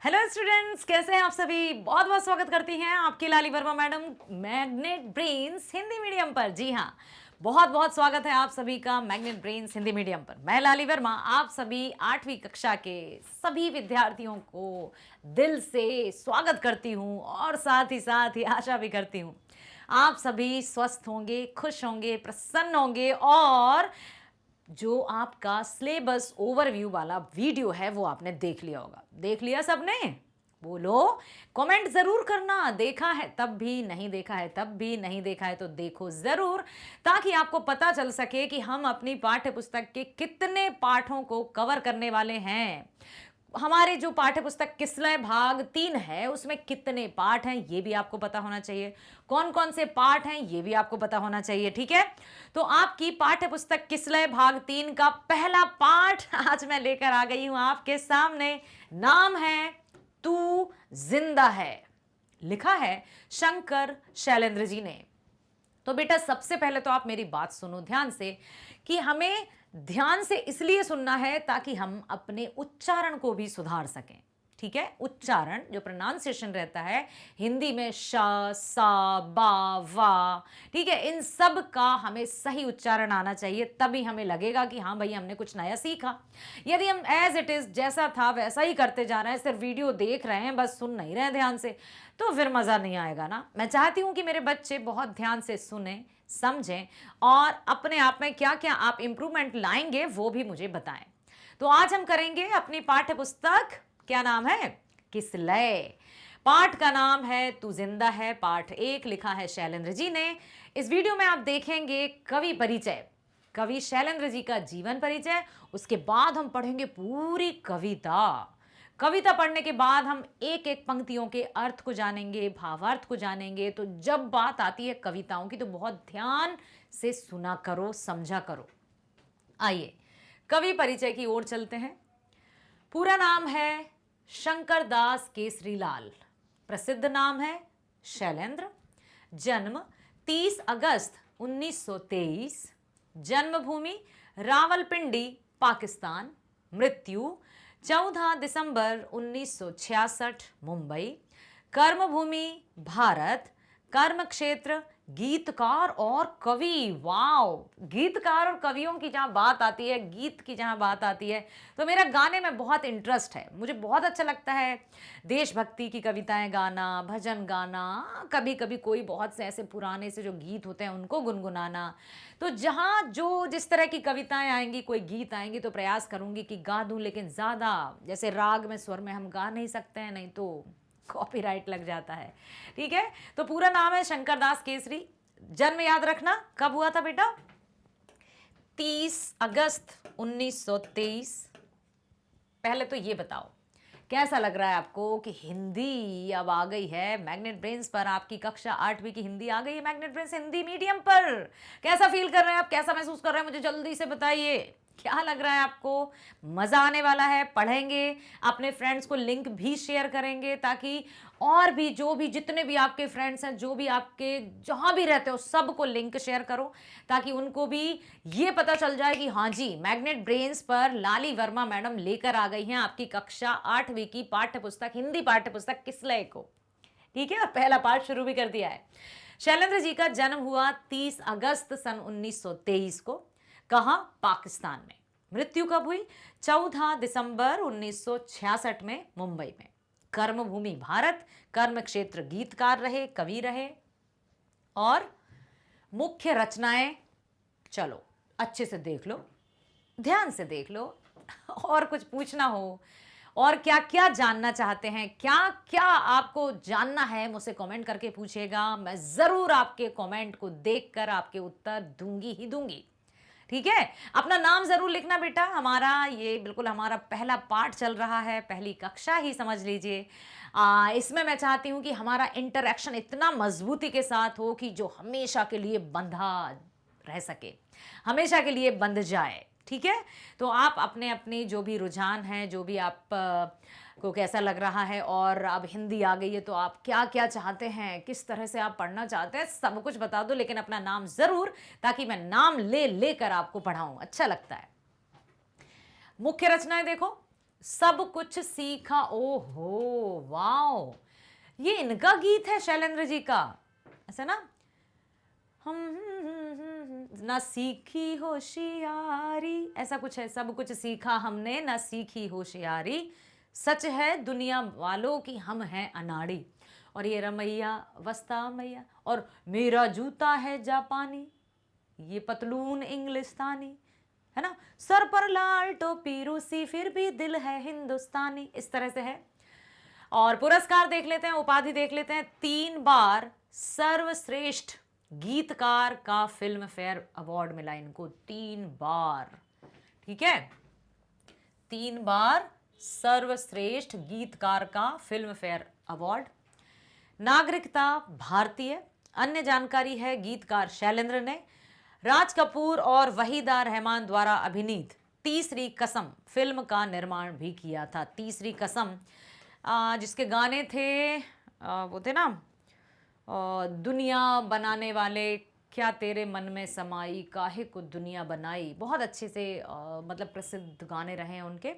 Hello students, कैसे हैं आप सभी। बहुत बहुत स्वागत करती हैं आपकी Lali Varma madam Magnet Brains Hindi medium पर। जी हाँ, बहुत बहुत स्वागत है आप सभी का मैग्नेट ब्रेन्स हिंदी मीडियम पर। मैं लाली वर्मा आप सभी 8वीं कक्षा के सभी विद्यार्थियों को दिल से स्वागत करती हूँ और साथ ही आशा भी करती हूँ आप सभी स्वस्थ होंगे, खुश होंगे, प्रसन्न होंगे और जो आपका सिलेबस ओवरव्यू वाला वीडियो है वो आपने देख लिया होगा। देख लिया सबने? बोलो, कमेंट जरूर करना। देखा है तब भी, नहीं देखा है तब भी, नहीं देखा है तो देखो जरूर, ताकि आपको पता चल सके कि हम अपनी पाठ्य पुस्तक के कितने पाठों को कवर करने वाले हैं। हमारे जो पाठ्य पुस्तक किसलय भाग 3 है उसमें कितने पाठ हैं ये भी आपको पता होना चाहिए, कौन कौन से पाठ हैं ये भी आपको पता होना चाहिए। ठीक है, तो आपकी पाठ्य पुस्तक किसलय भाग 3 का पहला पाठ आज मैं लेकर आ गई हूं आपके सामने। नाम है तू जिंदा है, लिखा है शंकर शैलेंद्र जी ने। तो बेटा सबसे पहले तो आप मेरी बात सुनो ध्यान से, कि हमें ध्यान से इसलिए सुनना है ताकि हम अपने उच्चारण को भी सुधार सकें। ठीक है, उच्चारण जो प्रोनाउंसिएशन रहता है हिंदी में श, सा, बा, वा, ठीक है, इन सब का हमें सही उच्चारण आना चाहिए, तभी हमें लगेगा कि हाँ भाई हमने कुछ नया सीखा। यदि हम एज इट इज जैसा था वैसा ही करते जा रहे हैं, सिर्फ वीडियो देख रहे हैं बस सुन नहीं रहे हैं ध्यान से, तो फिर मज़ा नहीं आएगा ना। मैं चाहती हूँ कि मेरे बच्चे बहुत ध्यान से सुने, समझें और अपने आप में क्या क्या आप इंप्रूवमेंट लाएंगे वो भी मुझे बताएं। तो आज हम करेंगे अपनी पाठ्य पुस्तक, क्या नाम है, किसलय। पाठ का नाम है तू जिंदा है, पाठ 1, लिखा है शैलेंद्र जी ने। इस वीडियो में आप देखेंगे कवि परिचय, कवि शैलेंद्र जी का जीवन परिचय। उसके बाद हम पढ़ेंगे पूरी कविता। कविता पढ़ने के बाद हम एक एक पंक्तियों के अर्थ को जानेंगे, भावार्थ को जानेंगे। तो जब बात आती है कविताओं की तो बहुत ध्यान से सुना करो, समझा करो। आइए कवि परिचय की ओर चलते हैं। पूरा नाम है शंकर दास केसरीलाल, प्रसिद्ध नाम है शैलेंद्र। जन्म 30 अगस्त 1923, जन्मभूमि रावलपिंडी पाकिस्तान, मृत्यु 14 दिसंबर 1966 मुंबई, कर्मभूमि भारत, कर्म क्षेत्र गीतकार और कवि। वाओ, गीतकार और कवियों की जहाँ बात आती है, गीत की जहाँ बात आती है, तो मेरा गाने में बहुत इंटरेस्ट है। मुझे बहुत अच्छा लगता है देशभक्ति की कविताएं गाना, भजन गाना, कभी कभी कोई बहुत से ऐसे पुराने से जो गीत होते हैं उनको गुनगुनाना। तो जहाँ जो जिस तरह की कविताएं आएंगी, कोई गीत आएंगी तो प्रयास करूँगी कि गा दूँ, लेकिन ज़्यादा जैसे राग में, स्वर में हम गा नहीं सकते हैं, नहीं तो कॉपीराइट लग जाता है। ठीक है, तो पूरा नाम है शंकर दास केसरी। जन्म याद रखना कब हुआ था बेटा, 30 अगस्त 1923। पहले तो ये बताओ कैसा लग रहा है आपको कि हिंदी अब आ गई है मैग्नेट ब्रेन्स पर। आपकी कक्षा 8वीं की हिंदी आ गई है मैग्नेट ब्रेन्स हिंदी मीडियम पर। कैसा फील कर रहे हैं आप, कैसा महसूस कर रहे हैं, मुझे जल्दी से बताइए। क्या लग रहा है आपको? मज़ा आने वाला है, पढ़ेंगे, अपने फ्रेंड्स को लिंक भी शेयर करेंगे ताकि और भी जो भी जितने भी आपके फ्रेंड्स हैं, जो भी आपके जहाँ भी रहते हो, सबको लिंक शेयर करो ताकि उनको भी ये पता चल जाए कि हाँ जी मैग्नेट ब्रेन्स पर लाली वर्मा मैडम लेकर आ गई हैं आपकी कक्षा 8वीं की पाठ्य पुस्तक, हिंदी पाठ्य पुस्तक किसलय को। ठीक है, और पहला पाठ शुरू भी कर दिया है। शैलेंद्र जी का जन्म हुआ 30 अगस्त सन 1923 को। कहाँ? पाकिस्तान में। मृत्यु कब हुई? 14 दिसंबर 1966 में मुंबई में। कर्मभूमि भारत, कर्म क्षेत्र गीतकार रहे, कवि रहे। और मुख्य रचनाएं, चलो अच्छे से देख लो, ध्यान से देख लो, और कुछ पूछना हो और क्या क्या जानना चाहते हैं, क्या क्या आपको जानना है, मुझसे कमेंट करके पूछेगा। मैं ज़रूर आपके कमेंट को देखकर आपके उत्तर दूंगी ही दूंगी। ठीक है, अपना नाम जरूर लिखना बेटा। हमारा ये बिल्कुल हमारा पहला पाठ चल रहा है, पहली कक्षा ही समझ लीजिए। इसमें मैं चाहती हूँ कि हमारा इंटरेक्शन इतना मजबूती के साथ हो कि जो हमेशा के लिए बंधा रह सके, हमेशा के लिए बंध जाए। ठीक है, तो आप अपने अपने जो भी रुझान हैं, जो भी आप को कैसा लग रहा है, और अब हिंदी आ गई है तो आप क्या क्या चाहते हैं, किस तरह से आप पढ़ना चाहते हैं, सब कुछ बता दो, लेकिन अपना नाम ज़रूर, ताकि मैं नाम ले लेकर आपको पढ़ाऊँ, अच्छा लगता है। मुख्य रचनाएं देखो, सब कुछ सीखा। ओहो वाओ, ये इनका गीत है शैलेंद्र जी का, ऐसा ना। हम ना सीखी होशियारी, ऐसा कुछ है। सब कुछ सीखा हमने ना सीखी होशियारी, सच है दुनिया वालों की हम हैं अनाड़ी। और ये रमैया वस्ता मैया, और मेरा जूता है जापानी, ये पतलून इंग्लिस्तानी, है ना। सर पर लाल टोपी रूसी, फिर भी दिल है हिंदुस्तानी, इस तरह से है। और पुरस्कार देख लेते हैं, उपाधि देख लेते हैं। 3 बार सर्वश्रेष्ठ गीतकार का फिल्म फेयर अवार्ड मिला इनको, 3 बार, ठीक है। 3 बार सर्वश्रेष्ठ गीतकार का फिल्म फेयर अवार्ड। नागरिकता भारतीय। अन्य जानकारी है, गीतकार शैलेंद्र ने राज कपूर और वहीदा रहमान द्वारा अभिनीत तीसरी कसम फिल्म का निर्माण भी किया था। तीसरी कसम जिसके गाने थे वो थे ना, दुनिया बनाने वाले, क्या तेरे मन में समाई, काहे को दुनिया बनाई, बहुत अच्छे से मतलब प्रसिद्ध गाने रहे हैं उनके।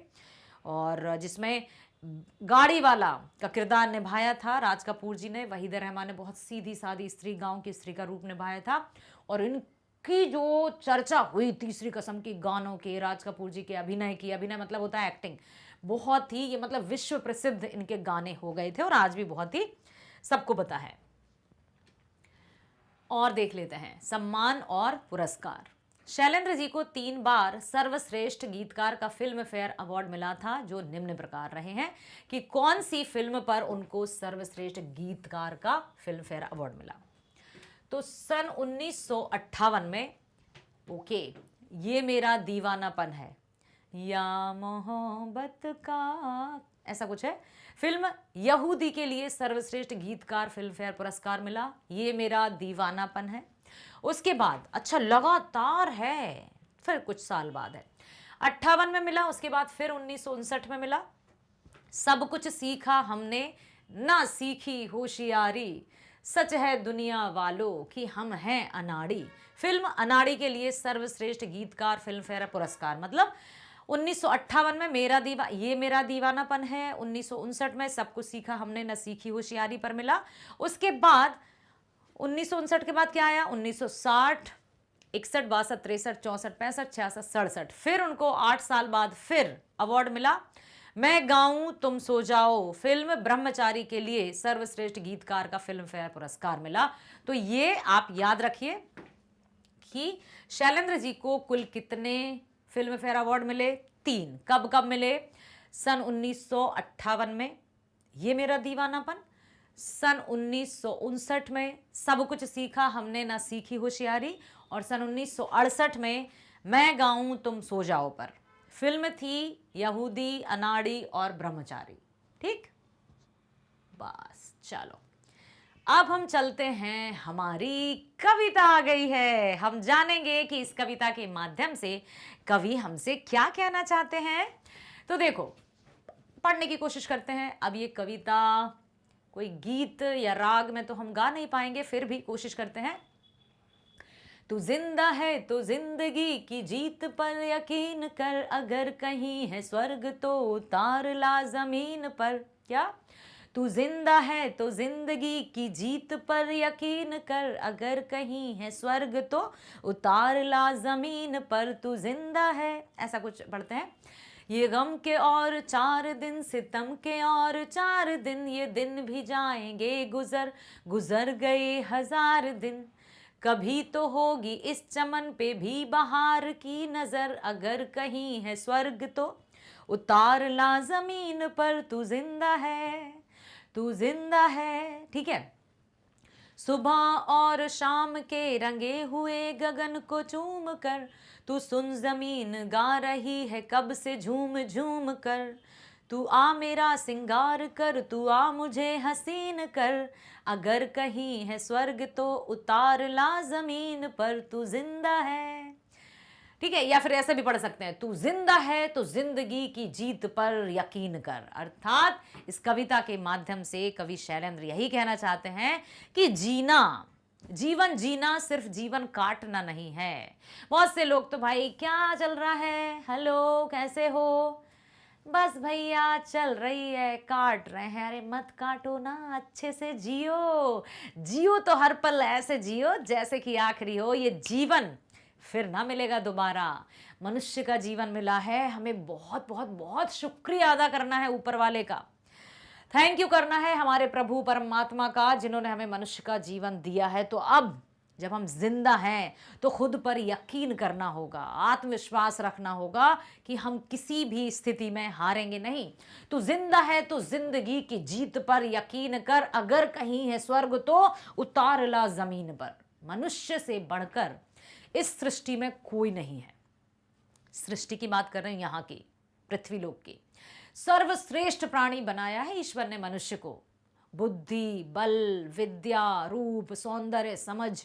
और जिसमें गाड़ी वाला का किरदार निभाया था राज कपूर जी ने, वहीदा रहमान ने बहुत सीधी सादी स्त्री, गांव की स्त्री का रूप निभाया था। और इनकी जो चर्चा हुई तीसरी कसम के गानों के, राज कपूर जी के अभिनय की, अभिनय मतलब होता है एक्टिंग, बहुत ही, ये मतलब विश्व प्रसिद्ध इनके गाने हो गए थे और आज भी बहुत ही सबको पता है। और देख लेते हैं सम्मान और पुरस्कार। शैलेंद्र जी को 3 बार सर्वश्रेष्ठ गीतकार का फिल्म फेयर अवार्ड मिला था, जो निम्न प्रकार रहे हैं कि कौन सी फिल्म पर उनको सर्वश्रेष्ठ गीतकार का फिल्म फेयर अवार्ड मिला। तो सन 1958 में ओके, ये मेरा दीवानापन है या मोहब्बत का, ऐसा कुछ है। फिल्म यहूदी के लिए सर्वश्रेष्ठ गीतकार फिल्म फेयर पुरस्कार मिला, ये मेरा दीवानापन है। उसके बाद अच्छा लगातार है, फिर कुछ साल बाद है, 58 में मिला, उसके बाद फिर 1959 में मिला। सब कुछ सीखा हमने ना सीखी होशियारी, सच है दुनिया वालों कि हम हैं अनाड़ी। फिल्म अनाड़ी के लिए सर्वश्रेष्ठ गीतकार फिल्म फेयर पुरस्कार, मतलब 1958 में ये मेरा दीवानापन है, 1959 में सब कुछ सीखा हमने न सीखी होशियारी पर मिला। उसके बाद 1959 के बाद क्या आया, 1960, 61, 62, 63, 64, 65, 66, 67, फिर उनको 8 साल बाद फिर अवार्ड मिला। मैं गाऊं तुम सो जाओ फिल्म ब्रह्मचारी के लिए सर्वश्रेष्ठ गीतकार का फिल्म फेयर पुरस्कार मिला। तो ये आप याद रखिए कि शैलेंद्र जी को कुल कितने फिल्म फेयर अवार्ड मिले, 3। कब कब मिले, सन 1958 में ये मेरा दीवानापन, सन 1959 में सब कुछ सीखा हमने ना सीखी होशियारी, और सन 1968 में मैं गाऊं तुम सो जाओ पर। फिल्म थी यहूदी, अनाड़ी और ब्रह्मचारी, ठीक। बस चलो, अब हम चलते हैं, हमारी कविता आ गई है। हम जानेंगे कि इस कविता के माध्यम से कवि हमसे क्या कहना चाहते हैं। तो देखो, पढ़ने की कोशिश करते हैं। अब ये कविता कोई गीत या राग में तो हम गा नहीं पाएंगे, फिर भी कोशिश करते हैं। तू जिंदा है तो जिंदगी की जीत पर यकीन कर, अगर कहीं है स्वर्ग तो उतार ला जमीन पर। क्या? तू जिंदा है तो जिंदगी की जीत पर यकीन कर, अगर कहीं है स्वर्ग तो उतार ला जमीन पर। तू जिंदा है, ऐसा कुछ पढ़ते हैं। ये गम के और 4 दिन, सितम के और 4 दिन, ये दिन भी जाएंगे गुजर, गुजर गए 1000 दिन। कभी तो होगी इस चमन पे भी बहार की नजर, अगर कहीं है स्वर्ग तो उतार ला जमीन पर। तू जिंदा है, तू जिंदा है, ठीक है। सुबह और शाम के रंगे हुए गगन को चूम कर, तू सुन जमीन गा रही है कब से झूम झूम कर। तू आ मेरा सिंगार कर, तू आ मुझे हसीन कर, अगर कहीं है स्वर्ग तो उतार ला जमीन पर। तू जिंदा है, ठीक है। या फिर ऐसा भी पढ़ सकते हैं, तू जिंदा है तो जिंदगी की जीत पर यकीन कर। अर्थात इस कविता के माध्यम से कवि शैलेंद्र यही कहना चाहते हैं कि जीवन जीना सिर्फ जीवन काटना नहीं है। बहुत से लोग तो भाई क्या चल रहा है, हेलो कैसे हो, बस भैया चल रही है, काट रहे हैं, अरे मत काटो ना, अच्छे से जियो। जियो तो हर पल ऐसे जियो जैसे कि आखिरी हो। ये जीवन फिर ना मिलेगा दोबारा। मनुष्य का जीवन मिला है, हमें बहुत बहुत बहुत शुक्रिया अदा करना है ऊपर वाले का। थैंक यू करना है हमारे प्रभु परमात्मा का, जिन्होंने हमें मनुष्य का जीवन दिया है। तो अब जब हम जिंदा हैं तो खुद पर यकीन करना होगा, आत्मविश्वास रखना होगा कि हम किसी भी स्थिति में हारेंगे नहीं। तो जिंदा है तो जिंदगी की जीत पर यकीन कर, अगर कहीं है स्वर्ग तो उतार ला जमीन पर। मनुष्य से बढ़कर इस सृष्टि में कोई नहीं है। सृष्टि की बात कर रहे हैं, यहाँ की पृथ्वी लोक की। सर्वश्रेष्ठ प्राणी बनाया है ईश्वर ने मनुष्य को। बुद्धि, बल, विद्या, रूप, सौंदर्य, समझ,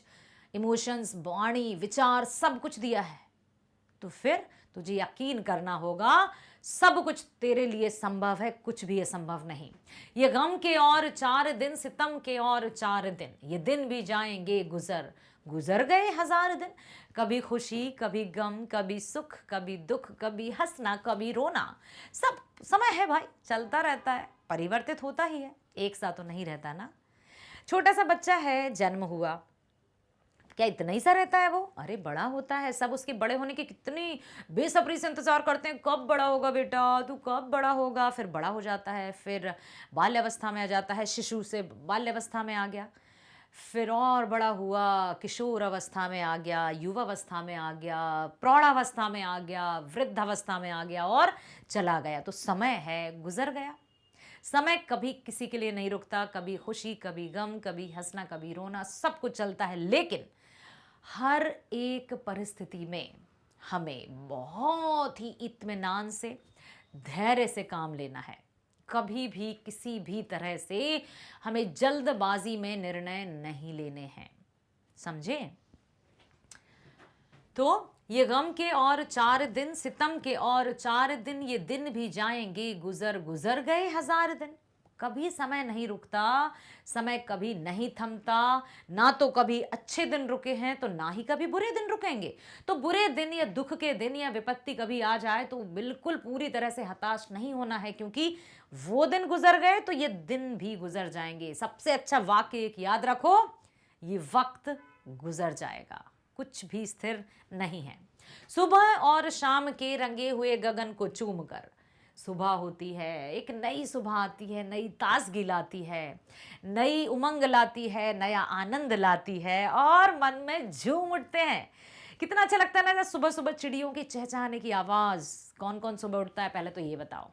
इमोशंस, वाणी, विचार सब कुछ दिया है। तो फिर तुझे यकीन करना होगा सब कुछ तेरे लिए संभव है, कुछ भी असंभव नहीं। ये गम के और 4 दिन, सितम के और 4 दिन, ये दिन भी जाएंगे गुजर, गुजर गए 1000 दिन। कभी खुशी, कभी गम, कभी सुख, कभी दुख, कभी हंसना, कभी रोना, सब समय है भाई, चलता रहता है, परिवर्तित होता ही है, एक साथ तो नहीं रहता ना। छोटा सा बच्चा है, जन्म हुआ, क्या इतना ही सा रहता है वो? अरे बड़ा होता है, सब उसके बड़े होने की कितनी बेसब्री से इंतजार करते हैं, कब बड़ा होगा बेटा, तू कब बड़ा होगा। फिर बड़ा हो जाता है, फिर बाल्यावस्था में आ जाता है, शिशु से बाल्यावस्था में आ गया, फिर और बड़ा हुआ, किशोर अवस्था में आ गया, युवावस्था में आ गया, प्रौढ़ावस्था में आ गया, वृद्धावस्था में आ गया और चला गया। तो समय है, गुजर गया। समय कभी किसी के लिए नहीं रुकता, कभी खुशी, कभी गम, कभी हंसना, कभी रोना, सब कुछ चलता है। लेकिन हर एक परिस्थिति में हमें बहुत ही इत्मीनान से, धैर्य से काम लेना है। कभी भी किसी भी तरह से हमें जल्दबाजी में निर्णय नहीं लेने हैं, समझे? तो ये गम के और 4 दिन, सितम के और 4 दिन, ये दिन भी जाएंगे गुजर, गुजर गए 1000 दिन। कभी समय नहीं रुकता, समय कभी नहीं थमता, ना तो कभी अच्छे दिन रुके हैं तो ना ही कभी बुरे दिन रुकेंगे। तो बुरे दिन या दुख के दिन या विपत्ति कभी आ जाए तो बिल्कुल पूरी तरह से हताश नहीं होना है, क्योंकि वो दिन गुजर गए तो ये दिन भी गुजर जाएंगे। सबसे अच्छा वाक्य एक याद रखो, ये वक्त गुजर जाएगा, कुछ भी स्थिर नहीं है। सुबह और शाम के रंगे हुए गगन को चूम कर, सुबह होती है, एक नई सुबह आती है, नई ताजगी लाती है, नई उमंग लाती है, नया आनंद लाती है और मन में झूम उठते हैं। कितना अच्छा लगता है ना सुबह सुबह चिड़ियों की चहचहाने की आवाज़। कौन कौन सुबह उठता है पहले तो ये बताओ,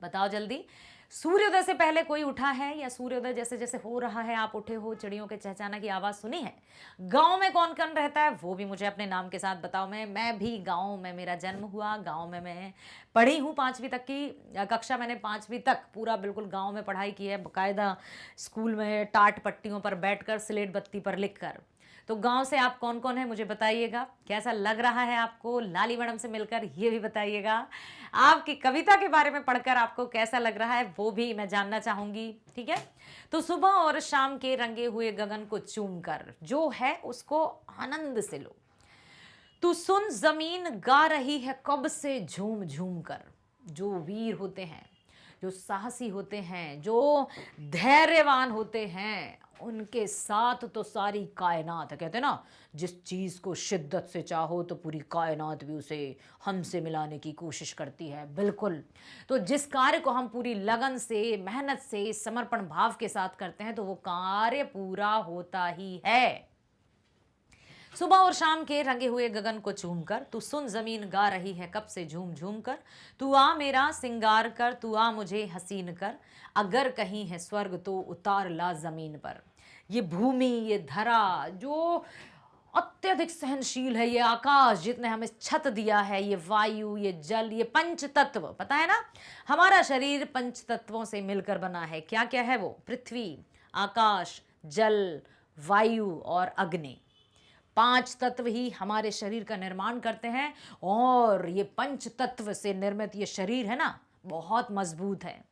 बताओ जल्दी। सूर्योदय से पहले कोई उठा है, या सूर्योदय जैसे जैसे हो रहा है आप उठे हो, चिड़ियों के चहचहाने की आवाज़ सुनी है? गांव में कौन कौन रहता है वो भी मुझे अपने नाम के साथ बताओ। मैं भी गांव में, मेरा जन्म हुआ गांव में, मैं पढ़ी हूँ 5वीं तक की कक्षा, मैंने 5वीं तक पूरा बिल्कुल गाँव में पढ़ाई की है, बाकायदा स्कूल में टाट पट्टियों पर बैठकर, स्लेट बत्ती पर लिख कर। तो गांव से आप कौन कौन है मुझे बताइएगा। कैसा लग रहा है आपको लाली मैडम से मिलकर, ये भी बताइएगा। आपकी कविता के बारे में पढ़कर आपको कैसा लग रहा है वो भी मैं जानना चाहूंगी, ठीक है? तो सुबह और शाम के रंगे हुए गगन को चूम कर, जो है उसको आनंद से लो। तू सुन जमीन गा रही है कब से झूम झूम कर। जो वीर होते हैं, जो साहसी होते हैं, जो धैर्यवान होते हैं, उनके साथ तो सारी कायनात है। कहते हैं ना, जिस चीज़ को शिद्दत से चाहो तो पूरी कायनात भी उसे हमसे मिलाने की कोशिश करती है। बिल्कुल। तो जिस कार्य को हम पूरी लगन से, मेहनत से, समर्पण भाव के साथ करते हैं तो वो कार्य पूरा होता ही है। सुबह और शाम के रंगे हुए गगन को चूम कर, तू सुन जमीन गा रही है कब से झूम झूम कर। तू आ मेरा सिंगार कर, तू आ मुझे हसीन कर, अगर कहीं है स्वर्ग तो उतार ला जमीन पर। ये भूमि, ये धरा जो अत्यधिक सहनशील है, ये आकाश जितने हमें छत दिया है, ये वायु, ये जल, ये पंच तत्व, पता है ना हमारा शरीर पंच तत्वों से मिलकर बना है। क्या क्या है वो? पृथ्वी, आकाश, जल, वायु और अग्नि। 5 तत्व ही हमारे शरीर का निर्माण करते हैं और ये पंच तत्व से निर्मित ये शरीर है ना, बहुत मजबूत है।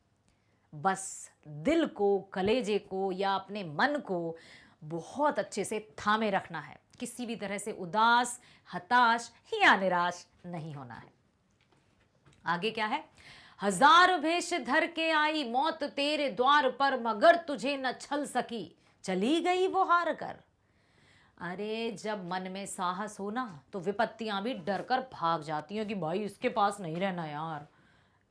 बस दिल को, कलेजे को या अपने मन को बहुत अच्छे से थामे रखना है। किसी भी तरह से उदास, हताश या निराश नहीं होना है। आगे क्या है, हजार भेष धर के आई मौत तेरे द्वार पर, मगर तुझे न छल सकी, चली गई वो हार कर। अरे जब मन में साहस हो ना तो विपत्तियां भी डर कर भाग जाती हैं कि भाई इसके पास नहीं रहना यार,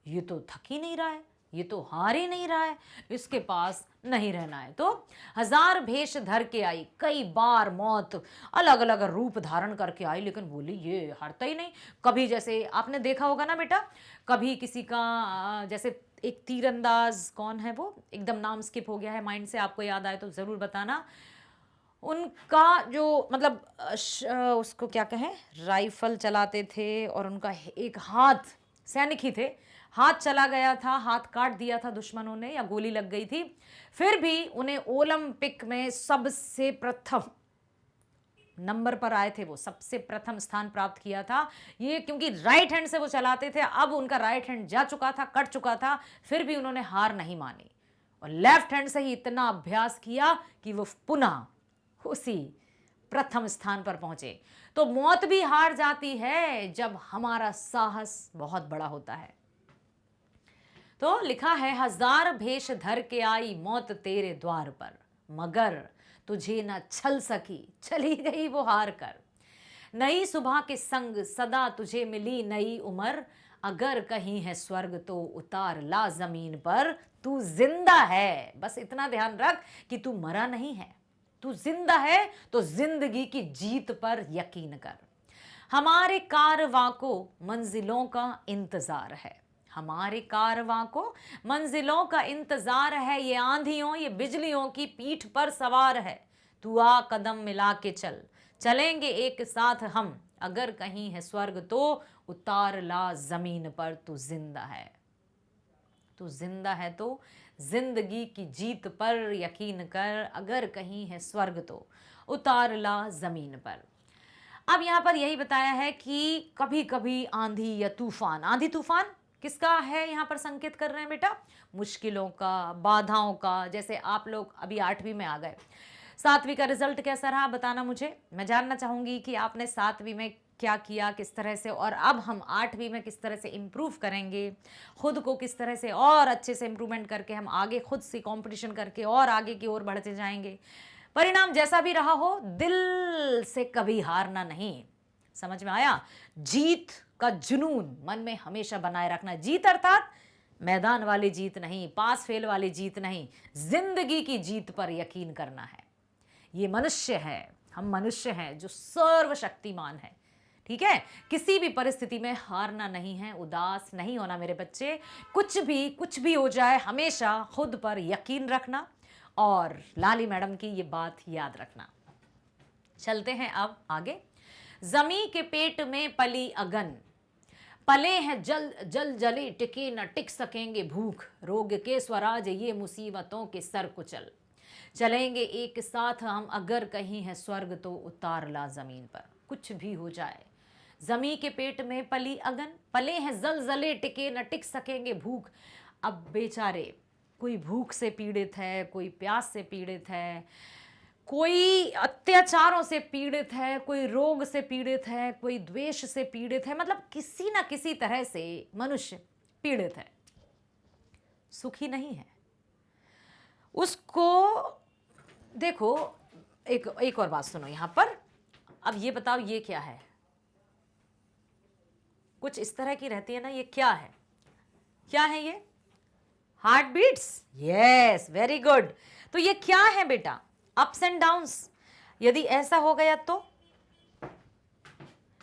ये तो थक ही नहीं रहा है, ये तो हार ही नहीं रहा है, इसके पास नहीं रहना है। तो हजार भेष धर के आई, कई बार मौत अलग अलग रूप धारण करके आई, लेकिन बोली ये हारता ही नहीं। कभी जैसे आपने देखा होगा ना बेटा, कभी किसी का जैसे एक तीरंदाज, कौन है वो, एकदम नाम स्किप हो गया है माइंड से, आपको याद आए तो ज़रूर बताना। उनका जो मतलब उसको क्या कहें, राइफल चलाते थे और उनका एक हाथ, सैनिक ही थे, हाथ चला गया था, हाथ काट दिया था दुश्मनों ने या गोली लग गई थी, फिर भी उन्हें ओलंपिक में सबसे प्रथम नंबर पर आए थे, वो सबसे प्रथम स्थान प्राप्त किया था। ये क्योंकि राइट हैंड से वो चलाते थे, अब उनका राइट हैंड जा चुका था, कट चुका था, फिर भी उन्होंने हार नहीं मानी और लेफ्ट हैंड से ही इतना अभ्यास किया कि वो पुनः उसी प्रथम स्थान पर पहुंचे। तो मौत भी हार जाती है जब हमारा साहस बहुत बड़ा होता है। तो लिखा है, हजार भेष धर के आई मौत तेरे द्वार पर, मगर तुझे न छल सकी, चली गई वो हार कर। नई सुबह के संग सदा तुझे मिली नई उम्र, अगर कहीं है स्वर्ग तो उतार ला जमीन पर, तू जिंदा है, बस इतना ध्यान रख कि तू मरा नहीं है, तू जिंदा है, तो जिंदगी की जीत पर यकीन कर। हमारे कारवां को मंजिलों का इंतजार है, हमारे कारवां को मंजिलों का इंतजार है, ये आंधियों ये बिजलियों की पीठ पर सवार है, तू आ कदम मिला के चल, चलेंगे एक साथ हम, अगर कहीं है स्वर्ग तो उतार ला जमीन पर, तू जिंदा है, तू जिंदा है तो जिंदगी की जीत पर यकीन कर, अगर कहीं है स्वर्ग तो उतार ला जमीन पर। अब यहाँ पर यही बताया है कि कभी कभी आंधी या तूफान, आंधी तूफान किसका है यहाँ पर संकेत कर रहे हैं बेटा, मुश्किलों का, बाधाओं का। जैसे आप लोग अभी 8वीं में आ गए, 7वीं का रिजल्ट कैसा रहा बताना मुझे, मैं जानना चाहूंगी कि आपने 7वीं में क्या किया, किस तरह से, और अब हम 8वीं में किस तरह से इम्प्रूव करेंगे, खुद को किस तरह से और अच्छे से इम्प्रूवमेंट करके हम आगे खुद से कंपटीशन करके और आगे की ओर बढ़ते जाएंगे। परिणाम जैसा भी रहा हो, दिल से कभी हारना नहीं, समझ में आया, जीत का जुनून मन में हमेशा बनाए रखना। जीत अर्थात मैदान वाली जीत नहीं, पास फेल वाली जीत नहीं, जिंदगी की जीत पर यकीन करना है। ये मनुष्य है, हम मनुष्य हैं जो सर्वशक्तिमान है, ठीक है, किसी भी परिस्थिति में हारना नहीं है, उदास नहीं होना मेरे बच्चे, कुछ भी हो जाए हमेशा खुद पर यकीन रखना और लाली मैडम की ये बात याद रखना। चलते हैं अब आगे। जमी के पेट में पली अगन, पले हैं जल जल जले टिके न टिक सकेंगे भूख, रोग के स्वराज ये मुसीबतों के सर कुचल, चलेंगे एक साथ हम अगर कहीं है स्वर्ग तो उतार ला जमीन पर। कुछ भी हो जाए, जमी के पेट में पली अगन, पले हैं जल जले टिके न टिक सकेंगे भूख। अब बेचारे कोई भूख से पीड़ित है, कोई प्यास से पीड़ित है, कोई अत्याचारों से पीड़ित है, कोई रोग से पीड़ित है, कोई द्वेष से पीड़ित है, मतलब किसी ना किसी तरह से मनुष्य पीड़ित है, सुखी नहीं है। उसको देखो, एक और बात सुनो यहां पर। अब ये बताओ ये क्या है, कुछ इस तरह की रहती है ना, ये क्या है, क्या है ये, heart beats, yes very good. तो ये क्या है बेटा, अप्स एंड डाउन्स। यदि ऐसा हो गया तो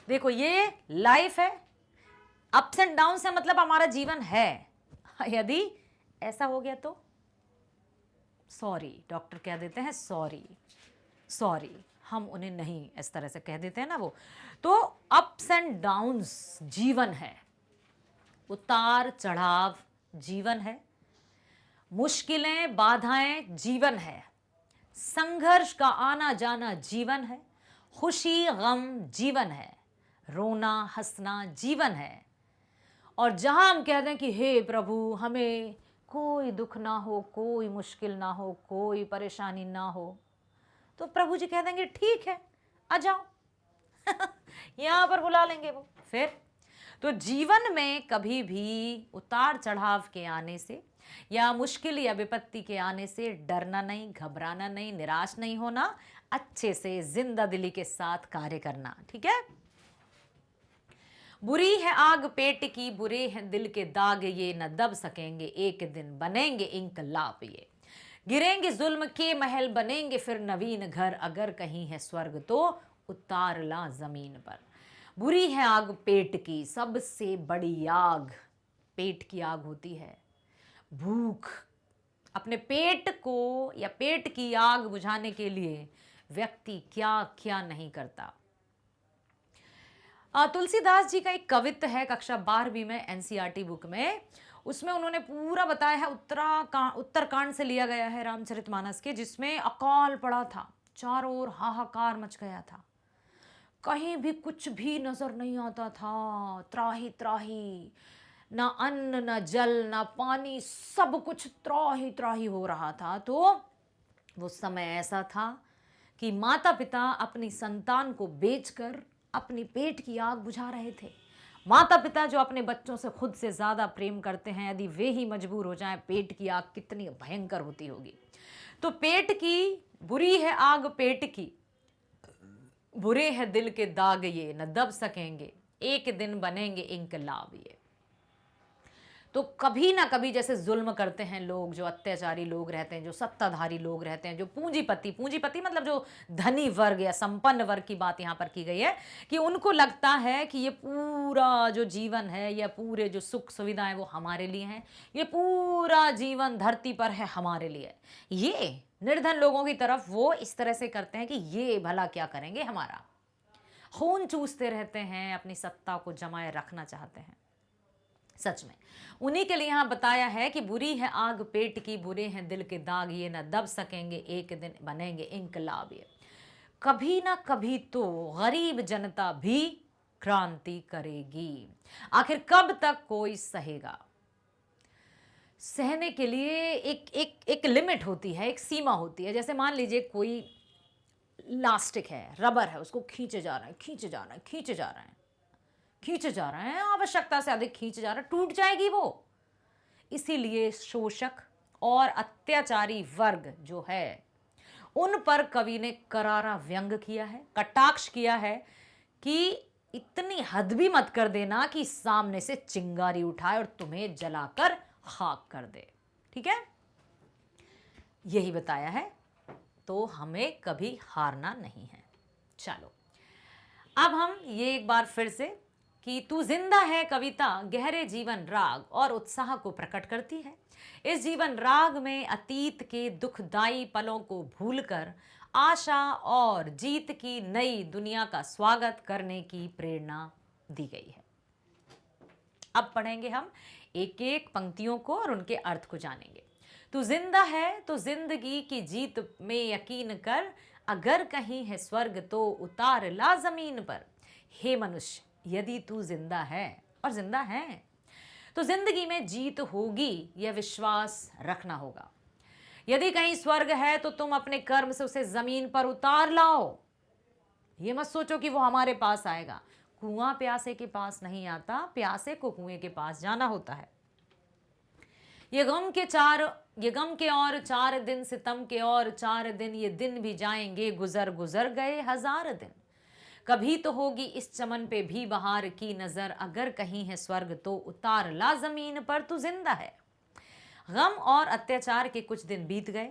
देखो ये लाइफ है, अप्स एंड डाउन्स है, मतलब हमारा जीवन है। यदि ऐसा हो गया तो सॉरी, डॉक्टर कह देते हैं सॉरी, सॉरी, हम उन्हें नहीं इस तरह से कह देते हैं ना वो। तो अप्स एंड डाउन्स जीवन है, उतार चढ़ाव जीवन है, मुश्किलें बाधाएं जीवन है, संघर्ष का आना जाना जीवन है, खुशी गम जीवन है, रोना हंसना जीवन है। और जहां हम कह दें कि हे प्रभु हमें कोई दुख ना हो, कोई मुश्किल ना हो, कोई परेशानी ना हो, तो प्रभु जी कह देंगे ठीक है आ जाओ यहां पर बुला लेंगे वो। फिर तो जीवन में कभी भी उतार चढ़ाव के आने से या मुश्किल या विपत्ति के आने से डरना नहीं, घबराना नहीं, निराश नहीं होना, अच्छे से जिंदा दिली के साथ कार्य करना। ठीक है। बुरी है आग पेट की, बुरे हैं दिल के दाग, ये न दब सकेंगे एक दिन बनेंगे इंकलाब ये। गिरेंगे जुल्म के महल, बनेंगे फिर नवीन घर, अगर कहीं है स्वर्ग तो उतार ला जमीन पर। बुरी है आग पेट की, सबसे बड़ी आग पेट की आग होती है। भूख, अपने पेट को या पेट की आग बुझाने के लिए व्यक्ति क्या क्या नहीं करता। तुलसीदास जी का एक कवित्त है कक्षा 12वीं में एनसीईआरटी बुक में, उसमें उन्होंने पूरा बताया है, उत्तरकांड से लिया गया है रामचरितमानस के, जिसमें अकाल पड़ा था, चारों ओर हाहाकार मच गया था, कहीं भी कुछ भी नजर नहीं आता था, त्राही त्राही, ना अन्न ना जल ना पानी, सब कुछ त्राही त्राही हो रहा था। तो वो समय ऐसा था कि माता पिता अपनी संतान को बेचकर अपनी पेट की आग बुझा रहे थे। माता पिता जो अपने बच्चों से खुद से ज़्यादा प्रेम करते हैं, यदि वे ही मजबूर हो जाएं, पेट की आग कितनी भयंकर होती होगी। तो पेट की, बुरी है आग पेट की, बुरे हैं दिल के दाग, ये न दब सकेंगे एक दिन बनेंगे इंकलाब ये। तो कभी ना कभी जैसे जुल्म करते हैं लोग, जो अत्याचारी लोग रहते हैं, जो सत्ताधारी लोग रहते हैं, जो पूंजीपति मतलब जो धनी वर्ग या संपन्न वर्ग की बात यहाँ पर की गई है, कि उनको लगता है कि ये पूरा जो जीवन है या पूरे जो सुख सुविधाएं वो हमारे लिए हैं, ये पूरा जीवन धरती पर है हमारे लिए। ये निर्धन लोगों की तरफ वो इस तरह से करते हैं कि ये भला क्या करेंगे हमारा, खून चूसते रहते हैं, अपनी सत्ता को जमाए रखना चाहते हैं। सच में उन्हीं के लिए यहाँ बताया है कि बुरी है आग पेट की, बुरे हैं दिल के दाग, ये न दब सकेंगे एक दिन बनेंगे इंकलाब ये। कभी ना कभी तो गरीब जनता भी क्रांति करेगी। आखिर कब तक कोई सहेगा? सहने के लिए एक लिमिट होती है, एक सीमा होती है। जैसे मान लीजिए कोई लास्टिक है, रबर है, उसको खींचे जा रहा है, खींचे जा रहा है, खींचे जा रहा है, खींचे जा रहे हैं, आवश्यकता से अधिक खींचे जा रहा है, टूट जाएगी वो। इसीलिए शोषक और अत्याचारी वर्ग जो है, उन पर कवि ने करारा व्यंग किया है, कटाक्ष किया है कि इतनी हद भी मत कर देना कि सामने से चिंगारी उठाए और तुम्हें जलाकर खाक कर दे। ठीक है, यही बताया है। तो हमें कभी हारना नहीं है। चलो अब हम ये एक बार फिर से कि तू जिंदा है कविता गहरे जीवन राग और उत्साह को प्रकट करती है। इस जीवन राग में अतीत के दुखदाई पलों को भूलकर आशा और जीत की नई दुनिया का स्वागत करने की प्रेरणा दी गई है। अब पढ़ेंगे हम एक एक पंक्तियों को और उनके अर्थ को जानेंगे। तू जिंदा है तो जिंदगी की जीत में यकीन कर, अगर कहीं है स्वर्ग तो उतार ला जमीन पर। हे मनुष्य, यदि तू जिंदा है और जिंदा है तो जिंदगी में जीत होगी, यह विश्वास रखना होगा। यदि कहीं स्वर्ग है तो तुम अपने कर्म से उसे जमीन पर उतार लाओ। ये मत सोचो कि वो हमारे पास आएगा। कुआं प्यासे के पास नहीं आता, प्यासे को कुएं के पास जाना होता है। ये गम के और 4 दिन, सितम के और 4 दिन, ये दिन भी जाएंगे, गुजर गुजर गए 1000 दिन। कभी तो होगी इस चमन पे भी बहार की नजर, अगर कहीं है स्वर्ग तो उतार ला जमीन पर। तू जिंदा है। गम और अत्याचार के कुछ दिन बीत गए।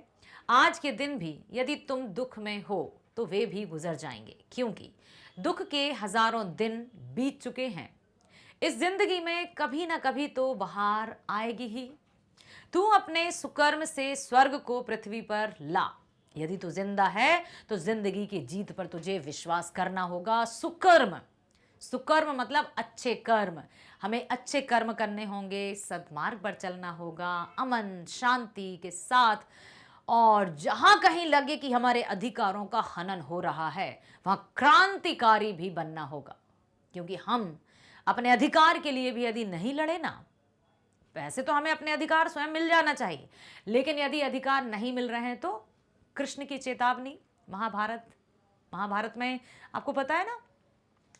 आज के दिन भी यदि तुम दुख में हो तो वे भी गुजर जाएंगे, क्योंकि दुख के 1000 दिन बीत चुके हैं। इस जिंदगी में कभी ना कभी तो बहार आएगी ही। तू अपने सुकर्म से स्वर्ग को पृथ्वी पर ला। यदि तू जिंदा है तो जिंदगी की जीत पर तुझे विश्वास करना होगा। सुकर्म मतलब अच्छे कर्म। हमें अच्छे कर्म करने होंगे, सद्मार्ग पर चलना होगा, अमन शांति के साथ। और जहां कहीं लगे कि हमारे अधिकारों का हनन हो रहा है, वहां क्रांतिकारी भी बनना होगा। क्योंकि हम अपने अधिकार के लिए भी यदि नहीं लड़े ना, वैसे तो हमें अपने अधिकार स्वयं मिल जाना चाहिए, लेकिन यदि अधिकार नहीं मिल रहे हैं तो कृष्ण की चेतावनी महाभारत में आपको पता है ना,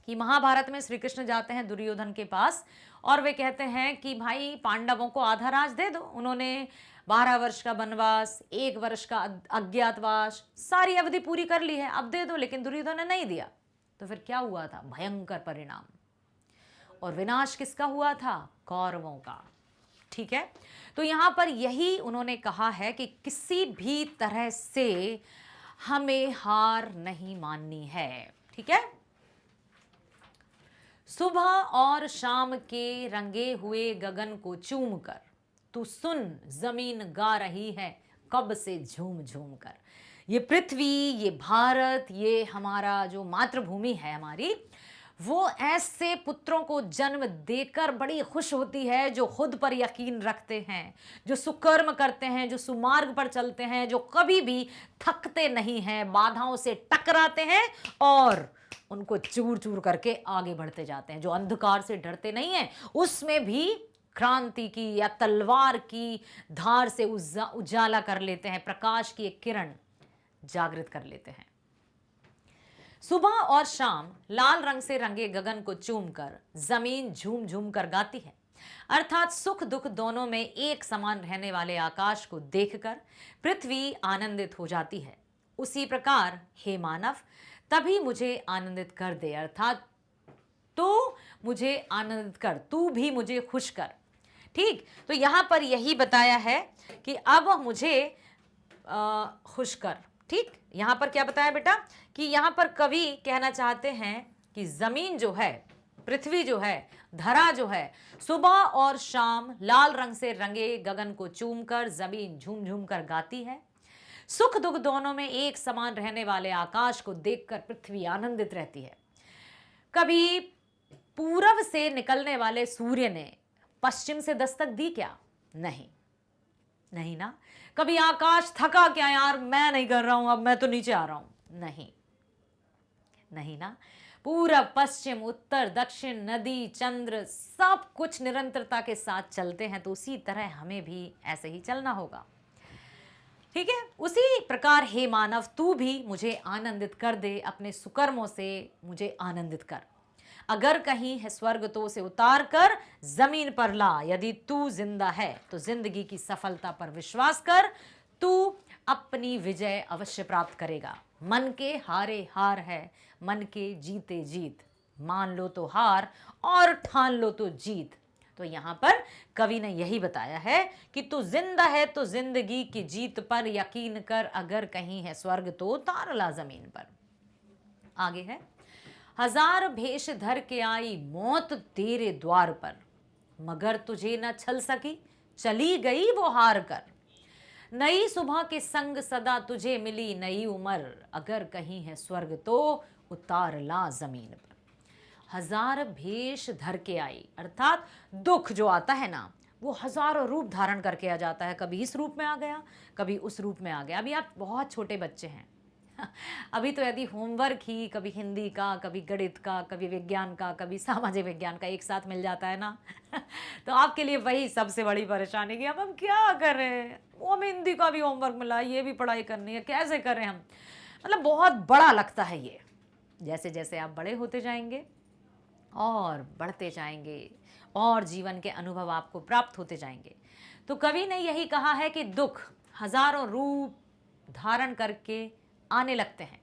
कि महाभारत में श्री कृष्ण जाते हैं दुर्योधन के पास और वे कहते हैं कि भाई पांडवों को आधा राज दे दो। उन्होंने 12 वर्ष का वनवास, 1 वर्ष का अज्ञातवास, सारी अवधि पूरी कर ली है, अब दे दो। लेकिन दुर्योधन ने नहीं दिया। तो फिर क्या हुआ था? भयंकर परिणाम। और विनाश किसका हुआ था? कौरवों का। ठीक है, तो यहां पर यही उन्होंने कहा है कि किसी भी तरह से हमें हार नहीं माननी है। ठीक है, सुबह और शाम के रंगे हुए गगन को चूम कर तू सुन, जमीन गा रही है कब से झूम झूम कर। ये पृथ्वी, ये भारत, ये हमारा जो मातृभूमि है हमारी, वो ऐसे पुत्रों को जन्म देकर बड़ी खुश होती है जो खुद पर यकीन रखते हैं, जो सुकर्म करते हैं, जो सुमार्ग पर चलते हैं, जो कभी भी थकते नहीं हैं, बाधाओं से टकराते हैं और उनको चूर चूर करके आगे बढ़ते जाते हैं, जो अंधकार से डरते नहीं हैं, उसमें भी क्रांति की या तलवार की धार से उजाला कर लेते हैं, प्रकाश की एक किरण जागृत कर लेते हैं। सुबह और शाम लाल रंग से रंगे गगन को चूमकर जमीन झूम झूम कर गाती है, अर्थात सुख दुख दोनों में एक समान रहने वाले आकाश को देखकर पृथ्वी आनंदित हो जाती है। उसी प्रकार हे मानव, तभी मुझे आनंदित कर दे, अर्थात तो मुझे आनंदित कर, तू भी मुझे खुश कर। ठीक, तो यहां पर यही बताया है कि अब मुझे खुश कर। ठीक, यहां पर क्या बताया बेटा कि यहां पर कवि कहना चाहते हैं कि जमीन जो है, पृथ्वी जो है, धरा जो है, सुबह और शाम लाल रंग से रंगे गगन को चूमकर जमीन झूम झूम कर गाती है। सुख दुख दोनों में एक समान रहने वाले आकाश को देखकर पृथ्वी आनंदित रहती है। कभी पूरब से निकलने वाले सूर्य ने पश्चिम से दस्तक दी क्या? नहीं, नहीं ना। कभी आकाश थका क्या यार, मैं नहीं कर रहा हूं, अब मैं तो नीचे आ रहा हूं? नहीं, नहीं ना। पूरब, पश्चिम, उत्तर, दक्षिण, नदी, चंद्र, सब कुछ निरंतरता के साथ चलते हैं, तो उसी तरह हमें भी ऐसे ही चलना होगा। ठीक है, उसी प्रकार हे मानव, तू भी मुझे आनंदित कर दे, अपने सुकर्मों से मुझे आनंदित कर। अगर कहीं है स्वर्ग तो उसे उतार कर जमीन पर ला। यदि तू जिंदा है तो जिंदगी की सफलता पर विश्वास कर, तू अपनी विजय अवश्य प्राप्त करेगा। मन के हारे हार है, मन के जीते जीत। मान लो तो हार और ठान लो तो जीत। तो यहां पर कवि ने यही बताया है कि तू जिंदा है तो जिंदगी की जीत पर यकीन कर, अगर कहीं है स्वर्ग तो उतार ला जमीन पर। आगे है, हजार भेष धर के आई मौत तेरे द्वार पर, मगर तुझे न छल सकी, चली गई वो हार कर। नई सुबह के संग सदा तुझे मिली नई उम्र, अगर कहीं है स्वर्ग तो उतार ला जमीन पर। हजार भेष धर के आई, अर्थात दुख जो आता है ना, वो हजारों रूप धारण करके आ जाता है। कभी इस रूप में आ गया, कभी उस रूप में आ गया। अभी आप बहुत छोटे बच्चे हैं, अभी तो यदि होमवर्क ही कभी हिंदी का, कभी गणित का, कभी विज्ञान का, कभी सामाजिक विज्ञान का एक साथ मिल जाता है ना तो आपके लिए वही सबसे बड़ी परेशानी कि अब हम क्या करें, वो हमें हिंदी का भी होमवर्क मिला, ये भी पढ़ाई करनी है, कैसे करें हम। मतलब बहुत बड़ा लगता है ये। जैसे जैसे आप बड़े होते जाएंगे और बढ़ते जाएंगे और जीवन के अनुभव आपको प्राप्त होते जाएंगे, तो कवि ने यही कहा है कि दुख हजारों रूप धारण करके आने लगते हैं,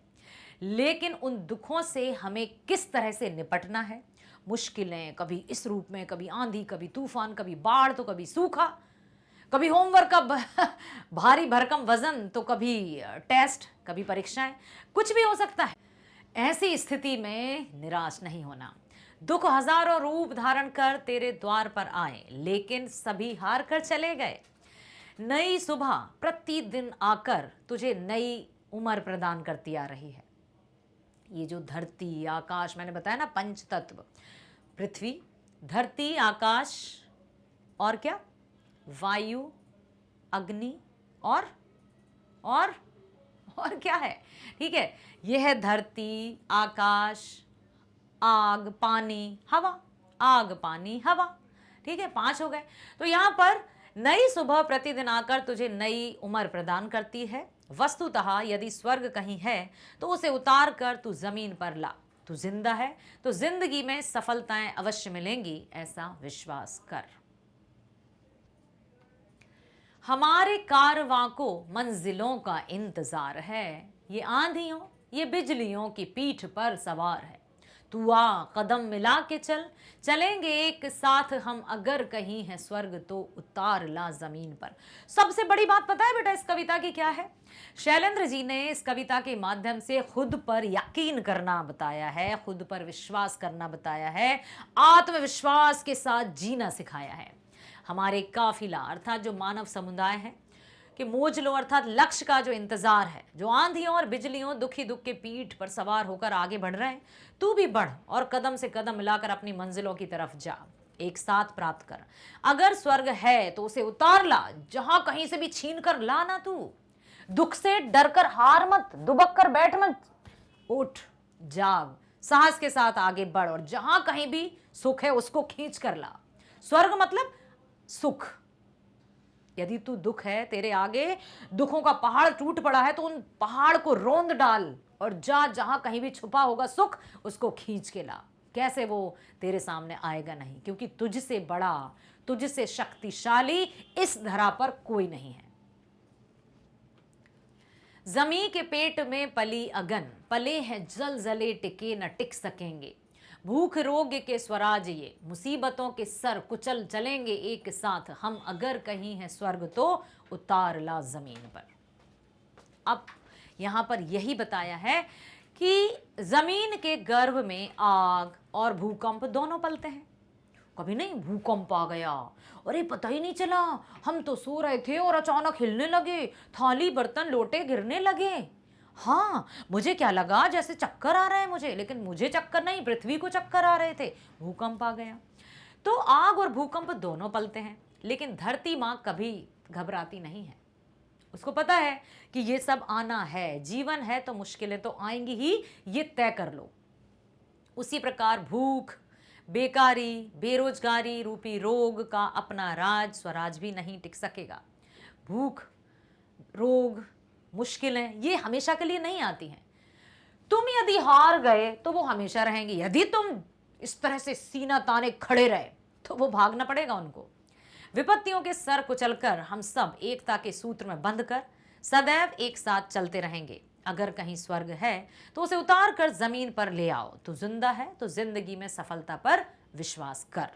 लेकिन उन दुखों से हमें किस तरह से निपटना है। मुश्किलें कभी इस रूप में, कभी आंधी, कभी तूफान, कभी बाढ़ तो कभी सूखा, कभी होमवर्क का भारी भरकम वजन, तो कभी टेस्ट, कभी परीक्षाएं, कुछ भी हो सकता है। ऐसी स्थिति में निराश नहीं होना। दुख हजारों रूप धारण कर तेरे द्वार पर आए, लेकिन सभी हार कर चले गए। नई सुबह प्रतिदिन आकर तुझे नई उम्र प्रदान करती आ रही है। ये जो धरती आकाश, मैंने बताया ना पंच तत्व, पृथ्वी, धरती, आकाश और क्या, वायु, अग्नि और क्या है। ठीक है, यह है धरती, आकाश, आग, पानी, हवा, आग, पानी, हवा। ठीक है, 5 हो गए। तो यहां पर नई सुबह प्रतिदिन आकर तुझे नई उम्र प्रदान करती है। वस्तुतः यदि स्वर्ग कहीं है तो उसे उतार कर तू जमीन पर ला। तू जिंदा है तो जिंदगी में सफलताएं अवश्य मिलेंगी, ऐसा विश्वास कर। हमारे कारवां को मंजिलों का इंतजार है, ये आंधियों ये बिजलियों की पीठ पर सवार है। तू आ कदम मिला के चल, चलेंगे एक साथ हम, अगर कहीं है स्वर्ग तो उतार ला जमीन पर। सबसे बड़ी बात पता है बेटा इस कविता की क्या है? शैलेंद्र जी ने इस कविता के माध्यम से खुद पर यकीन करना बताया है, खुद पर विश्वास करना बताया है, आत्मविश्वास के साथ जीना सिखाया है। हमारे काफिला अर्थात जो मानव समुदाय है कि मोज लो अर्थात लक्ष्य का जो इंतजार है, जो आंधियों और बिजलियों दुखी दुख के पीठ पर सवार होकर आगे बढ़ रहे हैं, तू भी बढ़ और कदम से कदम मिलाकर अपनी मंजिलों की तरफ जा, एक साथ प्राप्त कर। अगर स्वर्ग है तो उसे उतार ला, जहां कहीं से भी छीन कर ला ना तू। दुख से डर कर हार मत, दुबक कर बैठ मत, उठ जाग, साहस के साथ आगे बढ़ और जहां कहीं भी सुख है उसको खींच कर ला। स्वर्ग मतलब सुख। यदि तू दुख है, तेरे आगे दुखों का पहाड़ टूट पड़ा है, तो उन पहाड़ को रोंद डाल और जा, जहां कहीं भी छुपा होगा सुख उसको खींच के ला। कैसे वो तेरे सामने आएगा नहीं, क्योंकि तुझसे बड़ा, तुझसे शक्तिशाली इस धरा पर कोई नहीं है। जमी के पेट में पली अगन, पले हैं जल जले टिके न टिक सकेंगे। भूख रोग के स्वराज ये, मुसीबतों के सर कुचल चलेंगे एक साथ हम, अगर कहीं है स्वर्ग तो उतार ला जमीन पर। अब यहां पर यही बताया है कि जमीन के गर्भ में आग और भूकंप दोनों पलते हैं। कभी नहीं भूकंप आ गया, अरे पता ही नहीं चला, हम तो सो रहे थे और अचानक हिलने लगे, थाली बर्तन लोटे गिरने लगे। हाँ, मुझे क्या लगा जैसे चक्कर आ रहे हैं मुझे, लेकिन मुझे चक्कर नहीं, पृथ्वी को चक्कर आ रहे थे, भूकंप आ गया। तो आग और भूकंप दोनों पलते हैं, लेकिन धरती माँ कभी घबराती नहीं है। उसको पता है कि ये सब आना है, जीवन है तो मुश्किलें तो आएंगी ही, ये तय कर लो। उसी प्रकार भूख, बेकारी, बेरोजगारी रूपी रोग का अपना राज स्वराज भी नहीं टिक सकेगा। भूख, रोग, मुश्किलें ये हमेशा के लिए नहीं आती हैं। तुम यदि हार गए तो वो हमेशा रहेंगी, यदि तुम इस तरह से सीना ताने खड़े रहे तो वो भागना पड़ेगा उनको। विपत्तियों के सर कुचलकर हम सब एकता के सूत्र में बंधकर सदैव एक साथ चलते रहेंगे। अगर कहीं स्वर्ग है तो उसे उतार कर जमीन पर ले आओ। तू जिंदा है तो जिंदगी में सफलता पर विश्वास कर।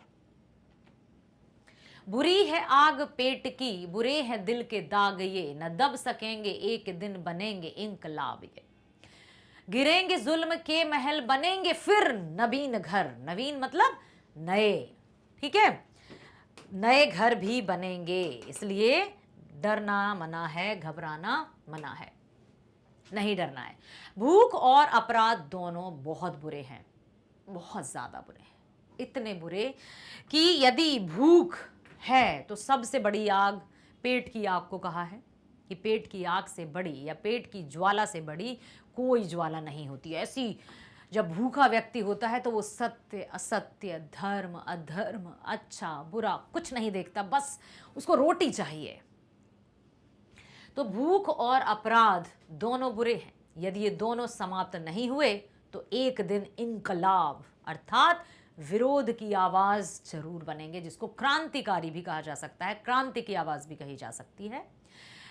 बुरी है आग पेट की, बुरे हैं दिल के दाग ये, न दब सकेंगे एक दिन बनेंगे इंकलाब ये। गिरेंगे जुल्म के महल बनेंगे फिर नवीन घर, नवीन मतलब नए, ठीक है, नए घर भी बनेंगे। इसलिए डरना मना है, घबराना मना है, नहीं डरना है। भूख और अपराध दोनों बहुत बुरे हैं, बहुत ज्यादा बुरे हैं, इतने बुरे कि यदि भूख है तो सबसे बड़ी आग पेट की आग को कहा है कि पेट की आग से बड़ी या पेट की ज्वाला से बड़ी कोई ज्वाला नहीं होती। ऐसी जब भूखा व्यक्ति होता है तो वो सत्य असत्य, धर्म अधर्म, अच्छा बुरा कुछ नहीं देखता, बस उसको रोटी चाहिए। तो भूख और अपराध दोनों बुरे हैं। यदि ये दोनों समाप्त नहीं हुए तो एक दिन इनकलाब अर्थात विरोध की आवाज जरूर बनेंगे, जिसको क्रांतिकारी भी कहा जा सकता है, क्रांति की आवाज भी कही जा सकती है,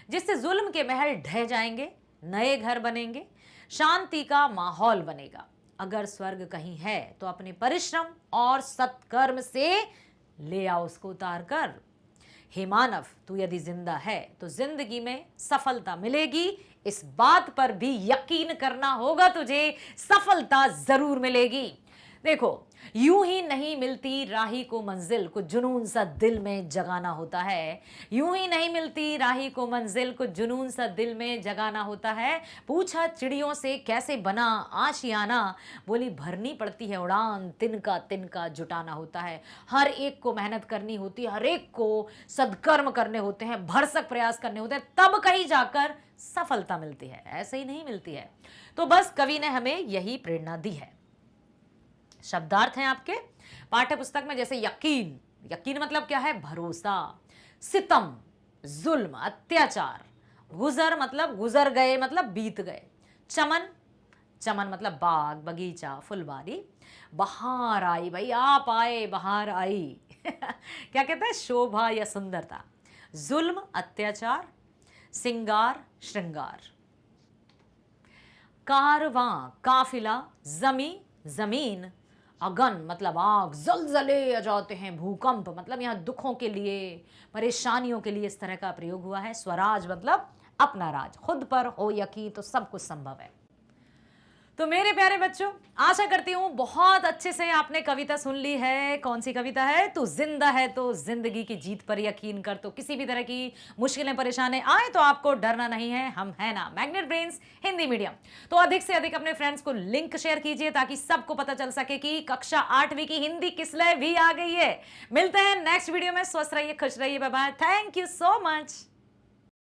जिससे जुल्म के महल ढह जाएंगे, नए घर बनेंगे, शांति का माहौल बनेगा। अगर स्वर्ग कहीं है तो अपने परिश्रम और सत्कर्म से ले आओ उसको उतार कर। हे मानव, तू यदि जिंदा है तो जिंदगी में सफलता मिलेगी, इस बात पर भी यकीन करना होगा तुझे, सफलता जरूर मिलेगी। देखो, यूं ही नहीं मिलती राही को मंजिल, कुछ जुनून सा दिल में जगाना होता है। यूं ही नहीं मिलती राही को मंजिल, कुछ जुनून सा दिल में जगाना होता है। पूछा चिड़ियों से कैसे बना आशियाना, बोली भरनी पड़ती है उड़ान, तिनका जुटाना होता है। हर एक को मेहनत करनी होती है, हर एक को सद्कर्म करने होते हैं, भरसक प्रयास करने होते हैं, तब कहीं जाकर सफलता मिलती है, ऐसे ही नहीं मिलती है। तो बस कवि ने हमें यही प्रेरणा दी है। शब्दार्थ हैं आपके पाठ्य पुस्तक में, जैसे यकीन, यकीन मतलब क्या है? भरोसा। सितम, जुल्म, अत्याचार। गुजर मतलब गुजर गए मतलब बीत गए। चमन, चमन मतलब बाग, बगीचा, फुलवारी। बहार आई, भाई आप आए, बहार आई। क्या कहते हैं, शोभा या सुंदरता। जुल्म अत्याचार, सिंगार श्रृंगार। कारवां काफिला, जमी जमीन, अगन मतलब आग, जलजले आ जाते हैं, भूकंप मतलब यहाँ दुखों के लिए, परेशानियों के लिए इस तरह का प्रयोग हुआ है। स्वराज मतलब अपना राज, खुद पर हो यकीन तो सब कुछ संभव है। तो मेरे प्यारे बच्चों, आशा करती हूं बहुत अच्छे से आपने कविता सुन ली है। कौन सी कविता है? तू जिंदा है तो जिंदगी की जीत पर यकीन कर। तो किसी भी तरह की मुश्किलें परेशानी आए तो आपको डरना नहीं है, हम है ना, मैग्नेट ब्रेन्स हिंदी मीडियम। तो अधिक से अधिक अपने फ्रेंड्स को लिंक शेयर कीजिए ताकि सबको पता चल सके कि कक्षा 8वीं की हिंदी किसलय भी आ गई है। मिलते हैं नेक्स्ट वीडियो में। स्वस्थ रहिए, खुश रहिए, bye bye, thank you so much.